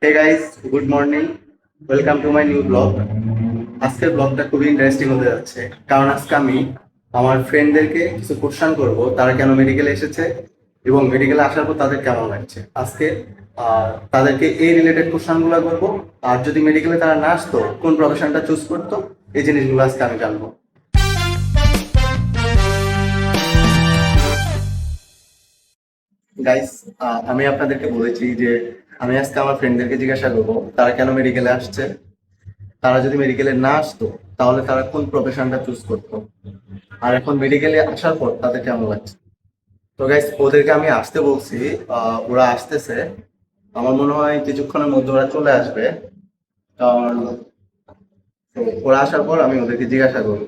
Hey guys, good morning. Welcome to my new blog. আজকের ব্লগটা খুবই ইন্টারেস্টিং হতে যাচ্ছে, কারণ আজকে আমি আমার ফ্রেন্ডদেরকে কিছু কোশ্চেন করব, তারা কেন মেডিকেলে এসেছে এবং মেডিকেলে আসার পর তাদের কেমন লাগছে। আজকে তাদেরকে এই রিলেটেড কোশ্চেনগুলো করবো। আর যদি মেডিকেলে তারা না আসতো, কোন প্রফেশনটা চুজ করতো, এই জিনিসগুলো আজকে আমি জানবো। গাইস, আমি আপনাদেরকে বলেছি যে আমি আজকে আমার ফ্রেন্ডদেরকে জিজ্ঞাসা করবো তারা কেন মেডিকেলে আসছে। তারা যদি মেডিকেলে না আসতো, তাহলে তারা কোন প্রফেশনটা চুজ করতো, আর এখন মেডিকেলে আসার পর তাদের কেমন লাগছে। তো গাইস, ওদেরকে আমি আসতে বলছি। ওরা আসতেছে। আমার মনে হয় কিছুক্ষণের মধ্যে ওরা চলে আসবে। কারণ তো ওরা আসার পর আমি ওদেরকে জিজ্ঞাসা করবো।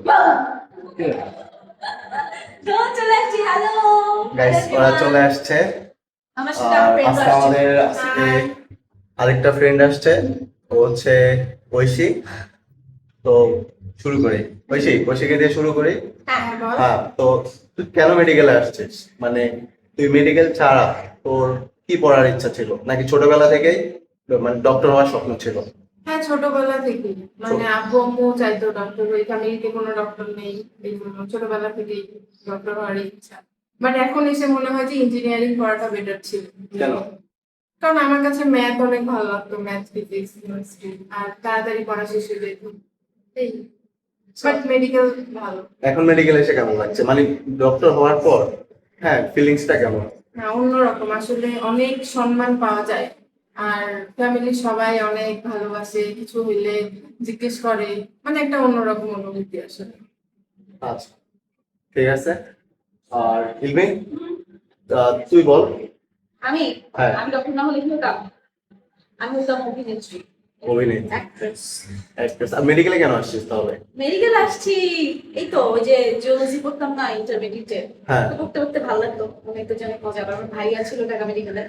চলে আসছি। হ্যালো গাইস, ওরা চলে আসছে। আমার সাথে আর আমার ফ্রেন্ড আজকে আসছে। আমাদের আজকে আরেকটা ফ্রেন্ড আসছে। ও হচ্ছে ঐশী। তো শুরু করি। ঐশীকে দিয়ে শুরু করি। হ্যাঁ বল। হ্যাঁ, তো তুই কেন মেডিকেলে আসছিস? মানে তুই মেডিকেল ছাড়া তোর কি পড়ার ইচ্ছা ছিল, নাকি ছোটবেলা থেকেই মানে ডক্টর হওয়ার স্বপ্ন ছিল? হ্যাঁ, ছোটবেলা থেকে মানে আব্বু আম্মু চাইতো ডক্টর, ওই ফ্যামিলিতে কোনো ডক্টর নেই, এই জন্য ছোটবেলা থেকেই ডক্টর হওয়ার ইচ্ছা। বাট এখন এসে মনে হয় যে ইঞ্জিনিয়ারিং করাটা বেটার ছিল। কেন? কারণ আমার কাছে ম্যাথ অনেক ভালো লাগতো, ম্যাথ ফিজিক্স কেমিস্ট্রি, আর তাড়াতাড়ি পড়া শেষ হয়ে যেত এই। বাট মেডিকেল ভালো। এখন মেডিকেল এসে কেমন লাগছে, মানে ডক্টর হওয়ার পর? হ্যাঁ, ফিলিংসটা কেমন? না, অন্যরকম, আসলে অনেক সম্মান পাওয়া যায়। আর ফ্যামিলির সবাই অনেক ভালোবাসে, কিছু হইলে জিজ্ঞেস করে, মানে একটা অন্যরকম অনুভূতি আসলে। আচ্ছা, ঠিক আছে। আর ইলমি, তুই বল। আমি হ্যাঁ। আমি ডক্টর না হলে কি হতাম? আমি হতাম অভিনেত্রী, অভিনেত্রী। অ্যাক্ট্রেস। আর মেডিকেলে কেন আসছিস তাহলে? মেডিকেল আসছি এই তো ওই যে জিওলজি পড়তাম না ইন্টারমিডিয়েটে, হ্যাঁ। তো পড়তে পড়তে ভালো লাগতো, অনেক তো অনেক মজা। আবার আমার ভাইয়া ছিল ঢাকা মেডিকেলে।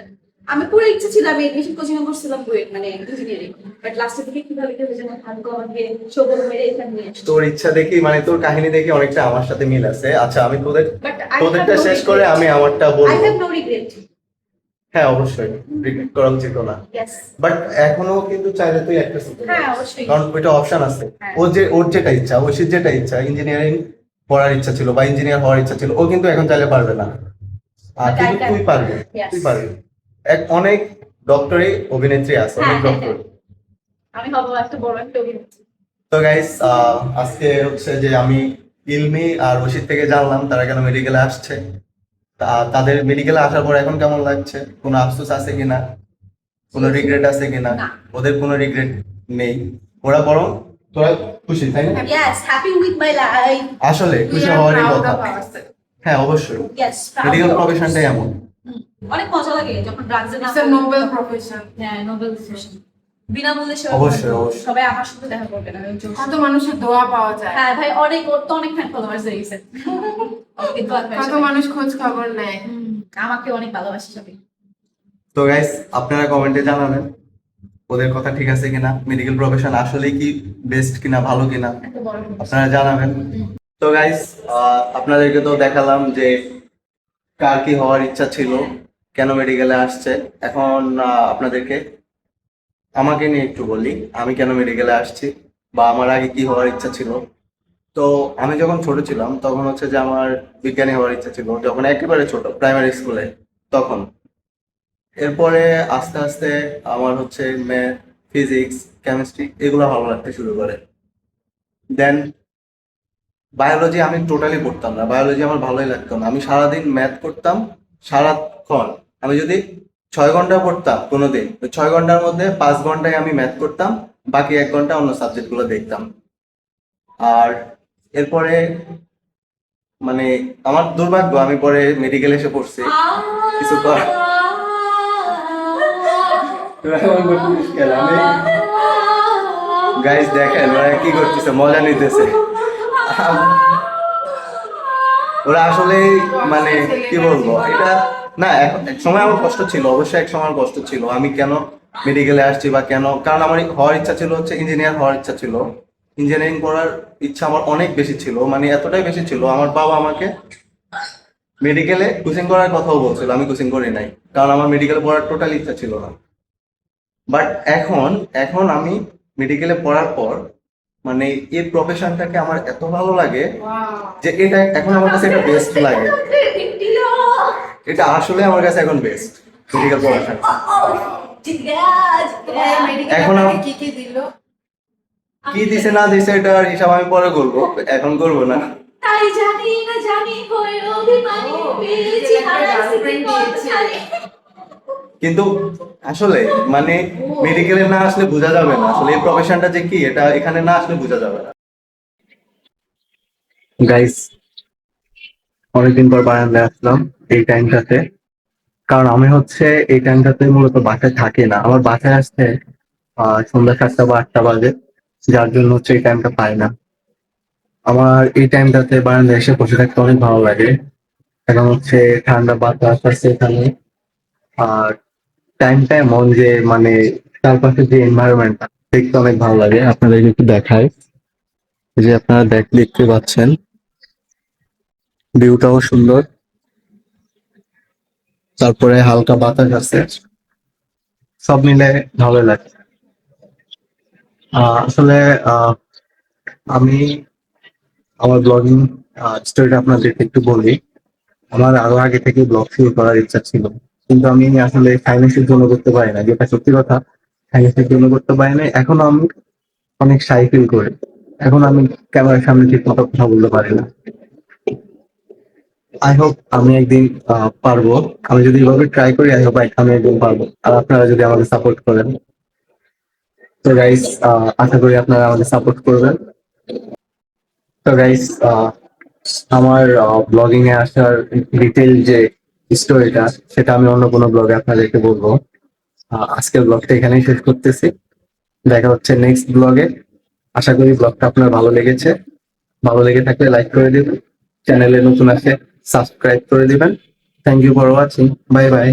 আমি পুরো ইচ্ছা ছিল আমি এডমিশন কোচিং করছিলাম বুয়েট মানে ইঞ্জিনিয়ারিং, বাট লাস্টে থেকে কিভাবে কি হয়েছে না ভাগ্য আমাকে সবল মেরে এখানে নিয়ে আসছে। তোর ইচ্ছা দেখি, মানে তোর কাহিনী দেখি অনেকটা আমার সাথে মিল আছে। আচ্ছা, আমি বাট আই হ্যাভ তোদেরটা নো শেষ রিগ্রেট। করে আমি আমারটা আই বলবো। Have no regret. হ্যাঁ, অবশ্যই রিগ্রেট করা উচিত না। ইয়েস। বাট এখনো কিন্তু চাইলে তুই অ্যাক্ট্রেস হতে হ্যাঁ পারিস, অবশ্যই। কারণ ওইটা অপশন আছে। হ্যাঁ। ওর যেটা ইচ্ছা, ঐশীর যেটা ইচ্ছা, ইঞ্জিনিয়ারিং পড়ার ইচ্ছা ছিল বা ইঞ্জিনিয়ার হওয়ার ইচ্ছা ছিল, ও কিন্তু এখন চাইলে পারবে না। আর But I কিন্তু can. তুই পারবি। Yes. তুই পারবি। অনেক ডক্টরি অভিনেত্রী আছে, অনেক হ্যাঁ, হ্যাঁ, ডক্টর। আমি হবো একটা বড় একটা অভিনেত্রী। তো গাইস, আজকে হচ্ছে যে আমি ইলমি আর রশিদ থেকে জানলাম তারা কেন মেডিকেলে আসছে। তাদের মেডিকেলে আসার পর এখন কেমন লাগছে, কোনো আফসোস আছে কিনা, কোনো রিগ্রেট আছে কিনা? না। ওদের কোনো রিগ্রেট নেই। ওরা বরং তোরা খুশি, তাই না? Yes, happy with my life. আসলে We খুশি are হওয়ারই proud কথা। of ourselves. হ্যাঁ, অবশ্যই। Yes, proud মেডিকেল of প্রফেশনটাই এমন। অনেক মজা লাগে যখন ড্রাগসে না It's a noble profession. হ্যাঁ, নোবেল প্রফেশন। বিনামূল্যে সেবা অবশ্যই, করবো। অবশ্যই। সবাই আমার সাথে দেখা করবে না আমি জোর। কত মানুষের দোয়া পাওয়া যায়, হ্যাঁ ভাই, অনেক ওর তো অনেক ফ্যান ফলোয়ার্স হয়ে গেছে। কিন্তু কত মানুষ খোঁজ খবর নেয়। আমাকে অনেক ভালোবাসে সবাই। তো গাইস, আপনারা কমেন্টে জানাবেন ওদের কথা ঠিক আছে কিনা, মেডিকেল প্রফেশন আসলে কি বেস্ট কিনা, ভালো কিনা, এত বড় আপনারা জানাবেন। তো গাইস, আপনাদেরকে তো দেখালাম যে কার কি হওয়ার ইচ্ছা ছিল, কেন মেডিকেলে আসছে। এখন আপনাদেরকে আমাকে নিয়ে একটু বলি, আমি কেন মেডিকেলে আসছি বা আমার আগে কি হওয়ার ইচ্ছা ছিল। তো আমি যখন ছোট ছিলাম তখন হচ্ছে যে আমার বিজ্ঞানী হওয়ার ইচ্ছা ছিল, যখন একেবারে ছোট প্রাইমারি স্কুলে তখন। এরপরে আস্তে আস্তে আমার হচ্ছে ম্যাথ, ফিজিক্স, কেমিস্ট্রি এগুলো ভালো লাগতে শুরু করে। দেন বায়োলজি আমি টোটালি পড়তাম না, বায়োলজি আমার ভালোই লাগতো না। আমি সারাদিন ম্যাথ করতাম সারাক্ষণ। আমি যদি 6 ঘন্টা পড়তাম কোনোদিন, ওই 6 ঘন্টার মধ্যে 5 ঘন্টায় আমি ম্যাথ করতাম, বাকি 1 ঘন্টা অন্য সাবজেক্ট গুলো দেখতাম। আর এরপরে মানে আমার দুর্ভাগ্য, আমি পরে মেডিকেল এসে পড়ছি। কিছু করার আমি গাইস দেখেন ওরা কি করতেছে, মজা নিতেছে। ওরা আসলে মানে কি বলবো এটা। না, এখন এক সময় আমার কষ্ট ছিল, অবশ্যই এক সময় আমার কষ্ট ছিল আমি কেন মেডিকেলে আসছি বা কেন, কারণ আমার হওয়ার ইচ্ছা ছিল হচ্ছে ইঞ্জিনিয়ার হওয়ার ইচ্ছা ছিল। ইঞ্জিনিয়ারিং করার ইচ্ছা আমার অনেক বেশি ছিল, মানে এতটাই বেশি ছিল আমার বাবা আমাকে মেডিকেলে কোচিং করার কথাও বলছিল, আমি কোচিং করি নাই, কারণ আমার মেডিকেল পড়ার টোটাল ইচ্ছা ছিল না। বাট এখন এখন আমি মেডিকেলে পড়ার পর মানে এই প্রফেশনটাকে আমার এত ভালো লাগে যে এটা এখন আমার কাছে এটা বেস্ট লাগে। এটা আসলে আমার কাছে এখন বেস্ট মেডিকেল প্রফেশন। এখন এখন আম- কি কি দিল? কি দিছে না দিছে এটা আর হিসাব আমি পরে করবো, এখন করবো না। তাই জানি না জানি হয়ে অভিমানী ও, পেয়েছি একটা হারাইছি girlfriend কত দিয়েছে। জানি। কিন্তু আসলে মানে মেডিকেলে না আসলে বোঝা যাবে না আসলে এই প্রফেশনটা যে কি, এটা এখানে না আসলে বোঝা যাবে না। গাইস, অনেকদিন পর বারান্দায় আসলাম এই টাইমটাতে, কারণ আমি হচ্ছে এই টাইমটাতে মূলত বাসায় থাকি না। আমার বাসায় আসতে সন্ধ্যা 7টা বা 8টা বাজে, যার জন্য হচ্ছে এই টাইমটা পাই না। আমার এই টাইমটাতে বারান্দায় এসে বসে থাকতে অনেক ভালো লাগে। এখন হচ্ছে ঠান্ডা বাতাস আছে এখানে, আর টাইমটায় মন যে মানে চারপাশে যে এনভায়রনমেন্টটা দেখতে অনেক ভালো লাগে। আপনাদেরকে একটু দেখায়, এই যে আপনারা দেখতে পাচ্ছেন ভিউটাও সুন্দর, তারপরে হালকা বাতাস আছে, সব মিলে ভালো লাগে। আসলে আহ, আমি আমার ব্লগিং স্টোরিটা আপনাদেরকে একটু বলি। আমার আরো আগে থেকে ব্লগ শুরু করার ইচ্ছা ছিল, কিন্তু আমি আসলে ফাইন্যান্সের জন্য করতে পারি না, যেটা সত্যি কথা। ফাইন্যান্সের জন্য করতে পারি না, এখন আমি অনেক শাই ফিল করি। এখন আমি ক্যামেরার সামনে ঠিক মতো কথা বলতে পারি না। আই হোপ আমি একদিন পারবো। আমি যদি এভাবে ট্রাই করি, আই হোপ আমি একদিন পারবো, আর আপনারা যদি আমাকে সাপোর্ট করেন। তো গাইস, আশা করি আপনারা আমাকে সাপোর্ট করবেন। তো গাইস, আমার ব্লগিং এ আসার ডিটেল যে স্টোরিটা, সেটা আমি অন্য কোনো ব্লগে আপনাদেরকে বলবো। আজকের ব্লগটা এখানেই শেষ করতেছি। দেখা হচ্ছে নেক্সট ব্লগে। আশা করি ব্লগটা আপনার ভালো লেগেছে। ভালো লেগে থাকলে লাইক করে দিবেন, চ্যানেলে নতুন আসলে সাবস্ক্রাইব করে দিবেন। Thank you for watching, bye by.